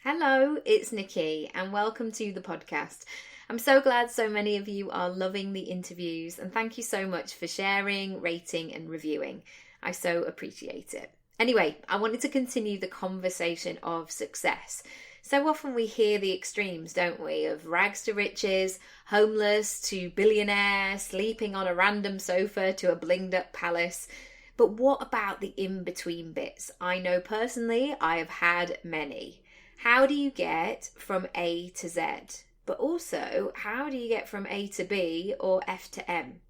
Hello, it's Nikki and welcome to the podcast. I'm so glad so many of you are loving the interviews and thank you so much for sharing, rating and reviewing. I so appreciate it. Anyway, I wanted to continue the conversation of success. So often we hear the extremes, don't we, of rags to riches, homeless to billionaire, sleeping on a random sofa to a blinged up palace. But what about the in-between bits? I know personally I have had many. How do you get from A to Z? But also, how do you get from A to B or F to M?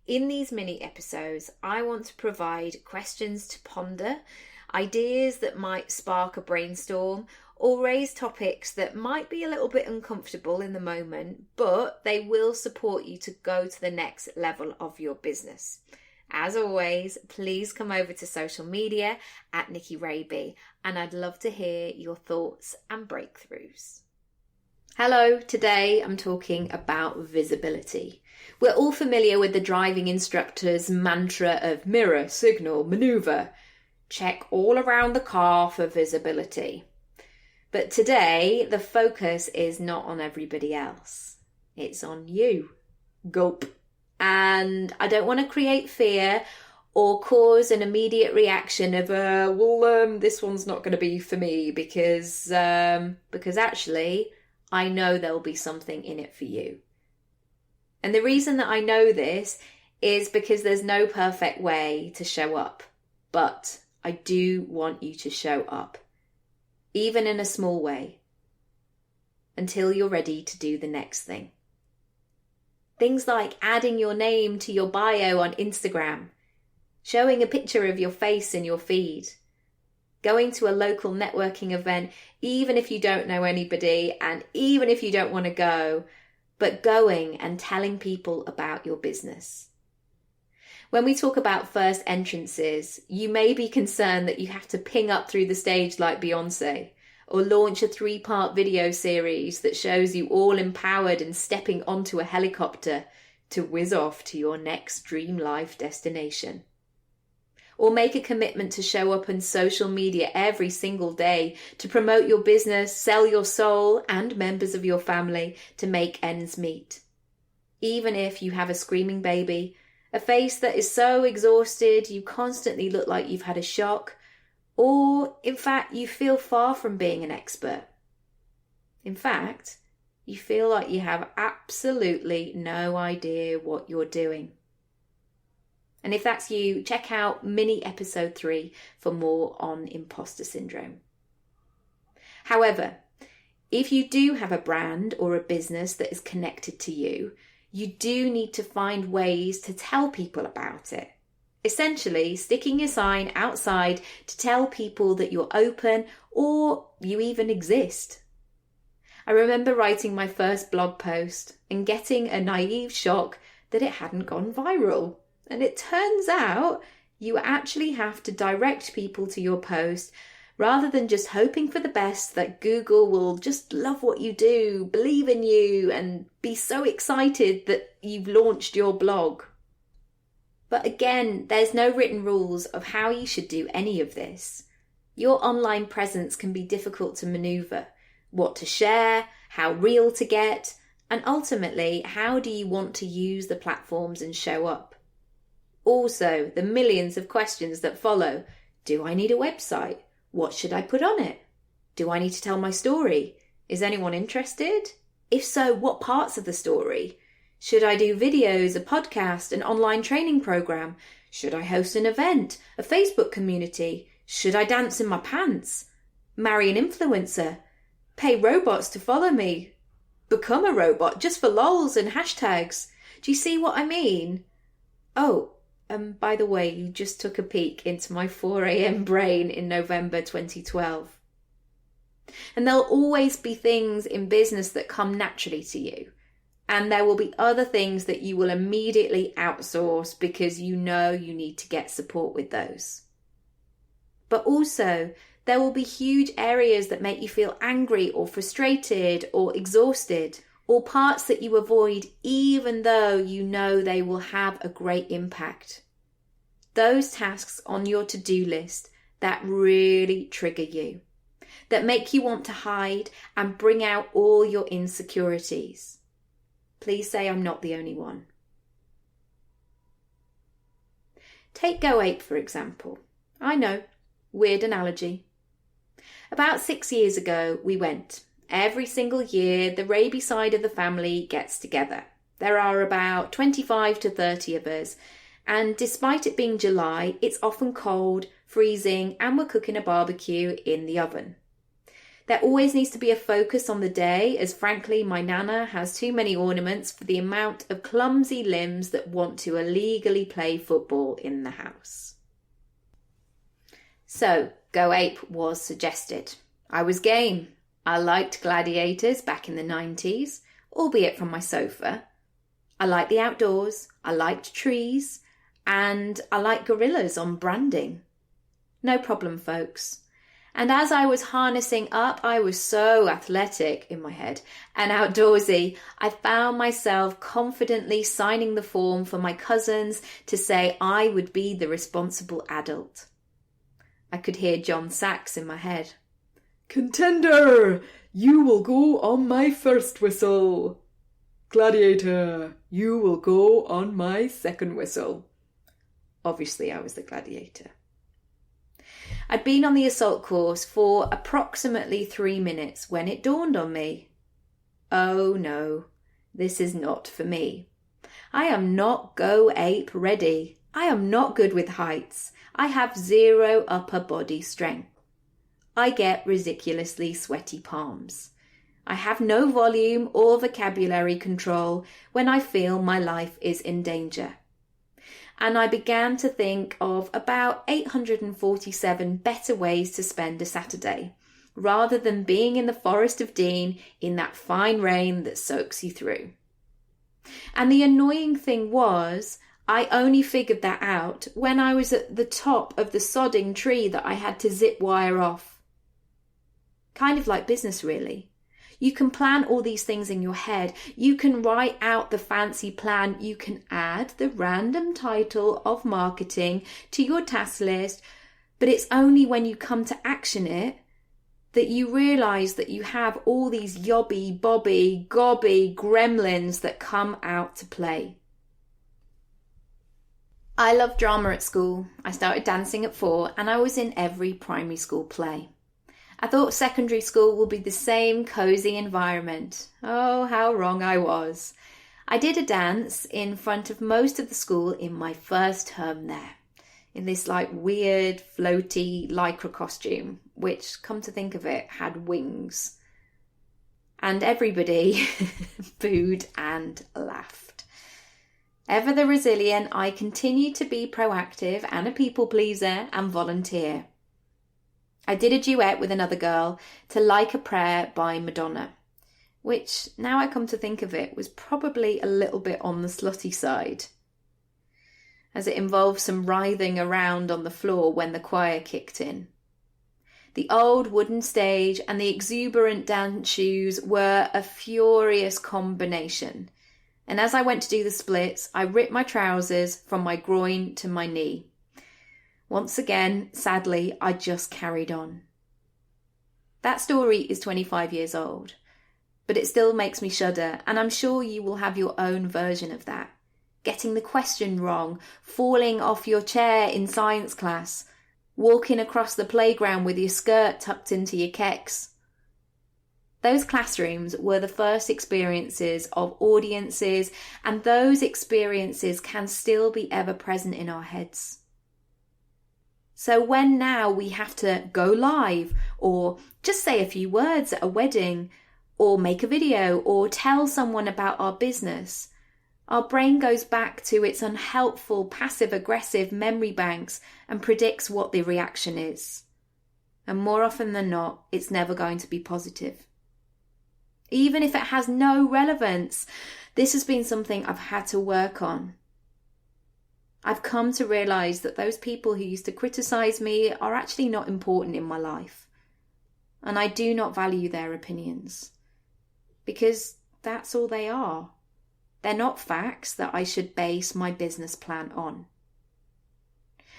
In these mini episodes, I want to provide questions to ponder, ideas that might spark a brainstorm, or raise topics that might be a little bit uncomfortable in the moment, but they will support you to go to the next level of your business. As always, please come over to social media at Nikki Raby, and I'd love to hear your thoughts and breakthroughs. Hello, today I'm talking about visibility. We're all familiar with the driving instructor's mantra of mirror, signal, maneuver. Check all around the car for visibility. But today, the focus is not on everybody else. It's on you. Gulp. And I don't want to create fear or cause an immediate reaction of, this one's not going to be for me because actually I know there'll be something in it for you. And the reason that I know this is because there's no perfect way to show up, but I do want you to show up, even in a small way, until you're ready to do the next thing. Things like adding your name to your bio on Instagram, showing a picture of your face in your feed, going to a local networking event, even if you don't know anybody and even if you don't want to go, but going and telling people about your business. When we talk about first entrances, you may be concerned that you have to ping up through the stage like Beyonce, or launch a 3-part video series that shows you all empowered and stepping onto a helicopter to whiz off to your next dream life destination. Or make a commitment to show up on social media every single day to promote your business, sell your soul and members of your family to make ends meet. Even if you have a screaming baby, a face that is so exhausted you constantly look like you've had a shock, or, in fact, you feel far from being an expert. In fact, you feel like you have absolutely no idea what you're doing. And if that's you, check out mini episode 3 for more on imposter syndrome. However, if you do have a brand or a business that is connected to you, you do need to find ways to tell people about it. Essentially, sticking your sign outside to tell people that you're open or you even exist. I remember writing my first blog post and getting a naive shock that it hadn't gone viral. And it turns out you actually have to direct people to your post rather than just hoping for the best that Google will just love what you do, believe in you, and be so excited that you've launched your blog. But again, there's no written rules of how you should do any of this. Your online presence can be difficult to maneuver, what to share, how real to get, and ultimately, how do you want to use the platforms and show up? Also, the millions of questions that follow. Do I need a website? What should I put on it? Do I need to tell my story? Is anyone interested? If so, what parts of the story? Should I do videos, a podcast, an online training program? Should I host an event, a Facebook community? Should I dance in my pants? Marry an influencer? Pay robots to follow me? Become a robot just for lols and hashtags? Do you see what I mean? Oh, by the way, you just took a peek into my 4 a.m. brain in November 2012. And there'll always be things in business that come naturally to you. And there will be other things that you will immediately outsource because you know you need to get support with those. But also, there will be huge areas that make you feel angry or frustrated or exhausted, or parts that you avoid even though you know they will have a great impact. Those tasks on your to-do list that really trigger you. that make you want to hide and bring out all your insecurities. Please say I'm not the only one. Take Go Ape, for example. I know, weird analogy. About 6 years ago, we went. Every single year, the rabies side of the family gets together. There are about 25 to 30 of us, and despite it being July, it's often cold, freezing, and we're cooking a barbecue in the oven. There always needs to be a focus on the day, as frankly, my nana has too many ornaments for the amount of clumsy limbs that want to illegally play football in the house. So, Go Ape was suggested. I was game. I liked gladiators back in the 90s, albeit from my sofa. I liked the outdoors, I liked trees, and I liked gorillas on branding. No problem, folks. And as I was harnessing up, I was so athletic in my head and outdoorsy, I found myself confidently signing the form for my cousins to say I would be the responsible adult. I could hear John Sachs in my head. "Contender, you will go on my first whistle. Gladiator, you will go on my second whistle." Obviously, I was the gladiator. I'd been on the assault course for approximately 3 minutes when it dawned on me. Oh no, this is not for me. I am not Go Ape ready. I am not good with heights. I have zero upper body strength. I get ridiculously sweaty palms. I have no volume or vocabulary control when I feel my life is in danger. And I began to think of about 847 better ways to spend a Saturday, rather than being in the Forest of Dean in that fine rain that soaks you through. And the annoying thing was, I only figured that out when I was at the top of the sodding tree that I had to zip wire off. Kind of like business, really. You can plan all these things in your head. You can write out the fancy plan. You can add the random title of marketing to your task list. But it's only when you come to action it that you realise that you have all these yobby, bobby, gobby gremlins that come out to play. I loved drama at school. I started dancing at 4 and I was in every primary school play. I thought secondary school would be the same cosy environment. Oh, how wrong I was. I did a dance in front of most of the school in my first term there, in this weird floaty lycra costume, which, come to think of it, had wings. And everybody booed and laughed. Ever the resilient, I continued to be proactive and a people pleaser and volunteer. I did a duet with another girl to Like a Prayer by Madonna, which, now I come to think of it, was probably a little bit on the slutty side, as it involved some writhing around on the floor when the choir kicked in. The old wooden stage and the exuberant dance shoes were a furious combination, and as I went to do the splits, I ripped my trousers from my groin to my knee. Once again, sadly, I just carried on. That story is 25 years old, but it still makes me shudder, and I'm sure you will have your own version of that. Getting the question wrong, falling off your chair in science class, walking across the playground with your skirt tucked into your kecks. Those classrooms were the first experiences of audiences, and those experiences can still be ever present in our heads. So when now we have to go live, or just say a few words at a wedding, or make a video, or tell someone about our business, our brain goes back to its unhelpful, passive-aggressive memory banks and predicts what the reaction is. And more often than not, it's never going to be positive. Even if it has no relevance, this has been something I've had to work on. I've come to realise that those people who used to criticise me are actually not important in my life. And I do not value their opinions. Because that's all they are. They're not facts that I should base my business plan on.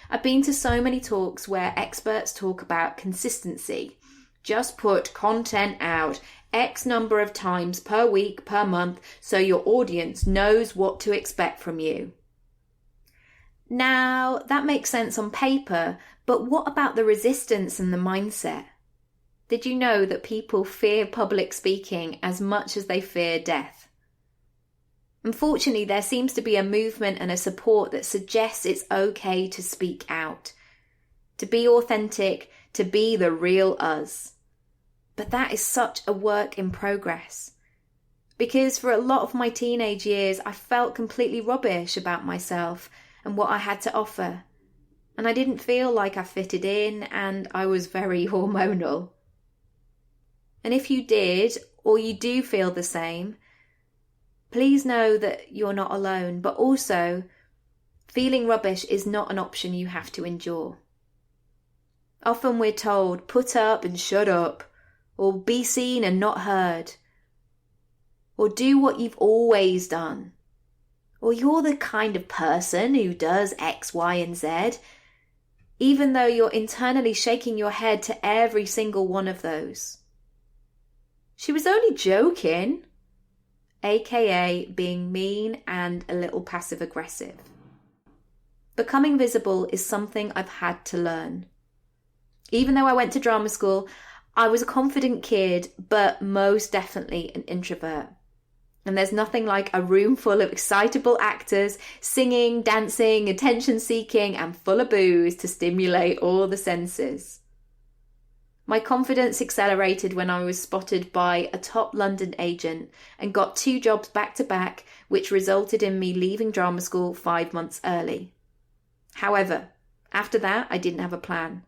I've been to so many talks where experts talk about consistency, Just put content out X number of times per week, per month, so your audience knows what to expect from you. Now, that makes sense on paper, but what about the resistance and the mindset? Did you know that people fear public speaking as much as they fear death? Unfortunately, there seems to be a movement and a support that suggests it's okay to speak out, to be authentic, to be the real us. But that is such a work in progress. Because for a lot of my teenage years, I felt completely rubbish about myself and what I had to offer. And I didn't feel like I fitted in, and I was very hormonal. And if you did, or you do feel the same, please know that you're not alone, but also feeling rubbish is not an option you have to endure. Often we're told, put up and shut up, or be seen and not heard, or do what you've always done, or you're the kind of person who does X, Y, and Z, even though you're internally shaking your head to every single one of those. She was only joking, aka being mean and a little passive-aggressive. Becoming visible is something I've had to learn. Even though I went to drama school, I was a confident kid, but most definitely an introvert. And there's nothing like a room full of excitable actors, singing, dancing, attention-seeking, and full of booze to stimulate all the senses. My confidence accelerated when I was spotted by a top London agent and got 2 jobs back-to-back, which resulted in me leaving drama school 5 months early. However, after that, I didn't have a plan.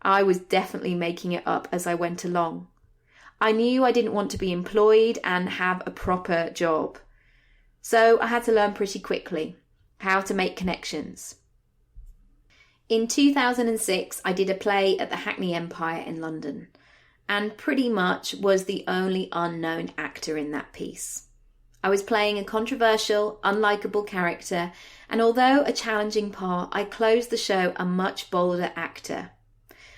I was definitely making it up as I went along. I knew I didn't want to be employed and have a proper job. So I had to learn pretty quickly how to make connections. In 2006, I did a play at the Hackney Empire in London, and pretty much was the only unknown actor in that piece. I was playing a controversial, unlikable character, and although a challenging part, I closed the show a much bolder actor.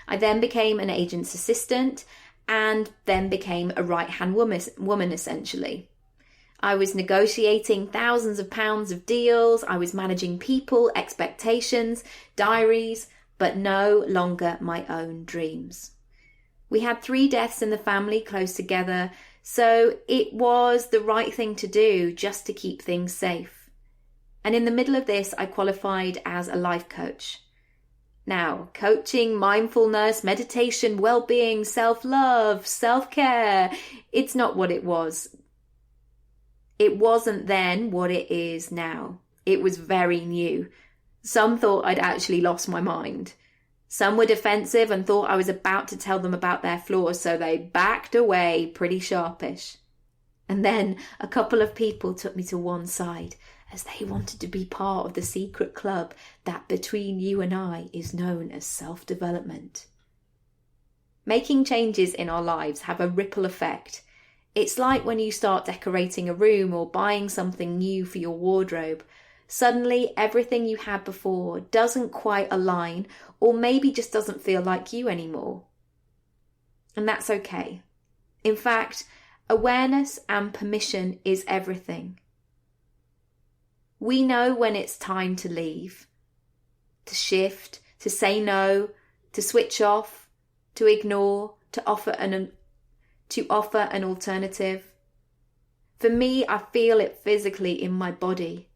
I then became an agent's assistant, and then became a right-hand woman essentially. I was negotiating thousands of pounds of deals, I was managing people, expectations, diaries, but no longer my own dreams. We had 3 deaths in the family close together, so it was the right thing to do just to keep things safe. And in the middle of this, I qualified as a life coach. Now, coaching, mindfulness, meditation, well-being, self-love, self-care, it's not what it was. It wasn't then what it is now. It was very new. Some thought I'd actually lost my mind. Some were defensive and thought I was about to tell them about their flaws, so they backed away pretty sharpish. And then a couple of people took me to one side as they wanted to be part of the secret club that between you and I is known as self-development. Making changes in our lives have a ripple effect. It's like when you start decorating a room or buying something new for your wardrobe. Suddenly everything you had before doesn't quite align, or maybe just doesn't feel like you anymore. And that's okay. In fact, awareness and permission is everything. We know when it's time to leave, to shift, to say no, to switch off, to ignore, to offer an alternative. For me, I feel it physically in my body.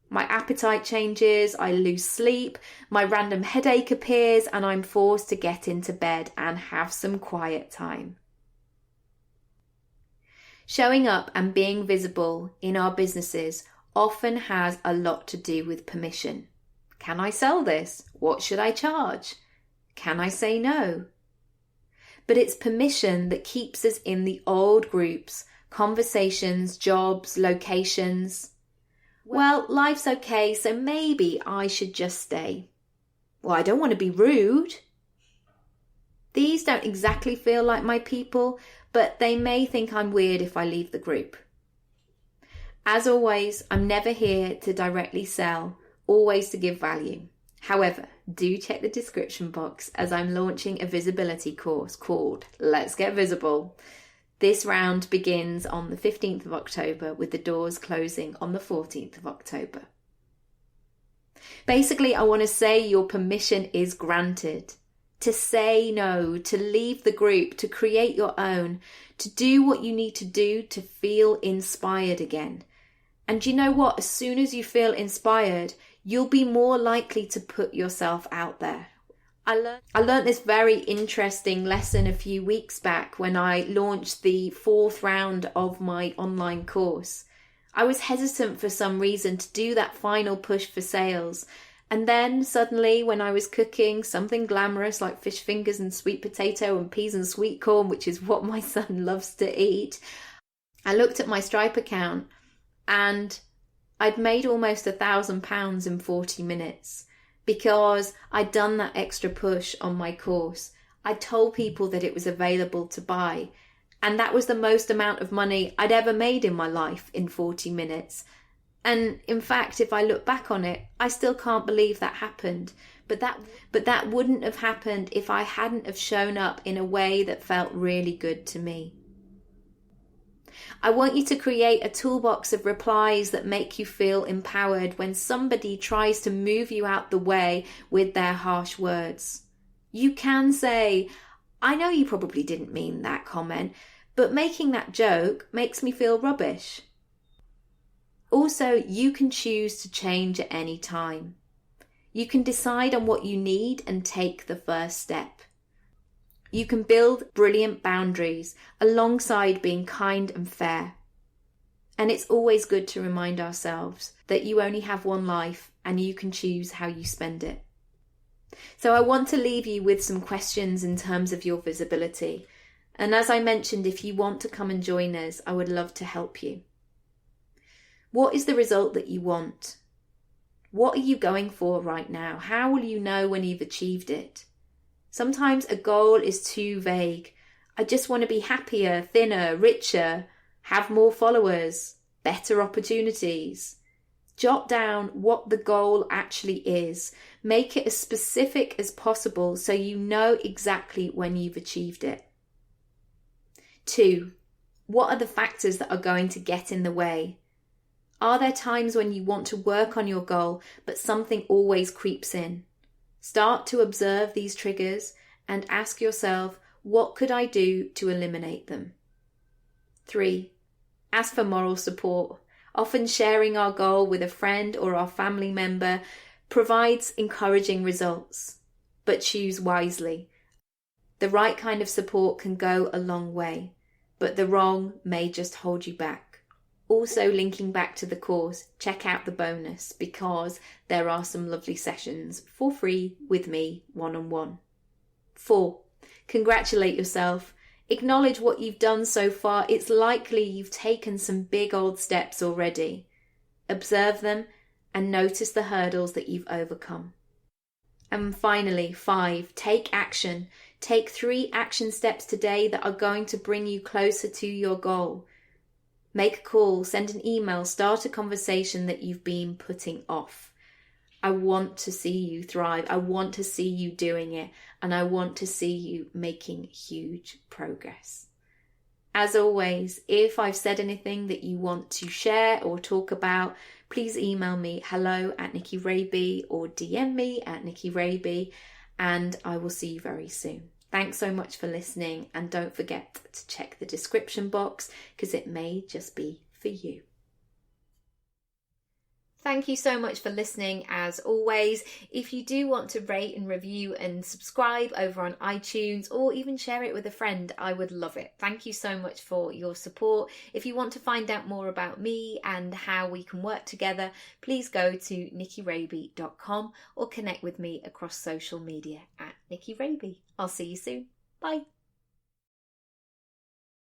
My appetite changes, I lose sleep, my random headache appears, and I'm forced to get into bed and have some quiet time. Showing up and being visible in our businesses often has a lot to do with permission. Can I sell this? What should I charge? Can I say no? But it's permission that keeps us in the old groups, conversations, jobs, locations. Well, life's okay, so maybe I should just stay. Well, I don't want to be rude. These don't exactly feel like my people, but they may think I'm weird if I leave the group. As always, I'm never here to directly sell, always to give value. However, do check the description box as I'm launching a visibility course called Let's Get Visible. This round begins on the 15th of October with the doors closing on the 14th of October. Basically, I want to say your permission is granted to say no, to leave the group, to create your own, to do what you need to do to feel inspired again. And you know what? As soon as you feel inspired, you'll be more likely to put yourself out there. I learned this very interesting lesson a few weeks back when I launched the 4th round of my online course. I was hesitant for some reason to do that final push for sales. And then suddenly when I was cooking something glamorous like fish fingers and sweet potato and peas and sweet corn, which is what my son loves to eat, I looked at my Stripe account and I'd made almost £1,000 in 40 minutes because I'd done that extra push on my course. I told people that it was available to buy, and that was the most amount of money I'd ever made in my life in 40 minutes. And in fact, if I look back on it, I still can't believe that happened. But that wouldn't have happened if I hadn't have shown up in a way that felt really good to me. I want you to create a toolbox of replies that make you feel empowered when somebody tries to move you out the way with their harsh words. You can say, I know you probably didn't mean that comment, but making that joke makes me feel rubbish. Also, you can choose to change at any time. You can decide on what you need and take the first step. You can build brilliant boundaries alongside being kind and fair. And it's always good to remind ourselves that you only have one life and you can choose how you spend it. So I want to leave you with some questions in terms of your visibility. And as I mentioned, if you want to come and join us, I would love to help you. What is the result that you want? What are you going for right now? How will you know when you've achieved it? Sometimes a goal is too vague. I just want to be happier, thinner, richer, have more followers, better opportunities. Jot down what the goal actually is. Make it as specific as possible so you know exactly when you've achieved it. 2. What are the factors that are going to get in the way? Are there times when you want to work on your goal, but something always creeps in? Start to observe these triggers and ask yourself, what could I do to eliminate them? 3. Ask for moral support. Often sharing our goal with a friend or our family member provides encouraging results, but choose wisely. The right kind of support can go a long way, but the wrong may just hold you back. Also, linking back to the course, check out the bonus because there are some lovely sessions for free with me one-on-one. 4. Congratulate yourself. Acknowledge what you've done so far. It's likely you've taken some big old steps already. Observe them and notice the hurdles that you've overcome. And finally, 5. Take action. Take 3 action steps today that are going to bring you closer to your goal. Make a call, send an email, start a conversation that you've been putting off. I want to see you thrive. I want to see you doing it. And I want to see you making huge progress. As always, if I've said anything that you want to share or talk about, please email me hello@NikkiRaby or DM me at NikkiRaby, and I will see you very soon. Thanks so much for listening, and don't forget to check the description box because it may just be for you. Thank you so much for listening as always. If you do want to rate and review and subscribe over on iTunes or even share it with a friend, I would love it. Thank you so much for your support. If you want to find out more about me and how we can work together, please go to nikkiraby.com or connect with me across social media at NikkiRaby. I'll see you soon. Bye.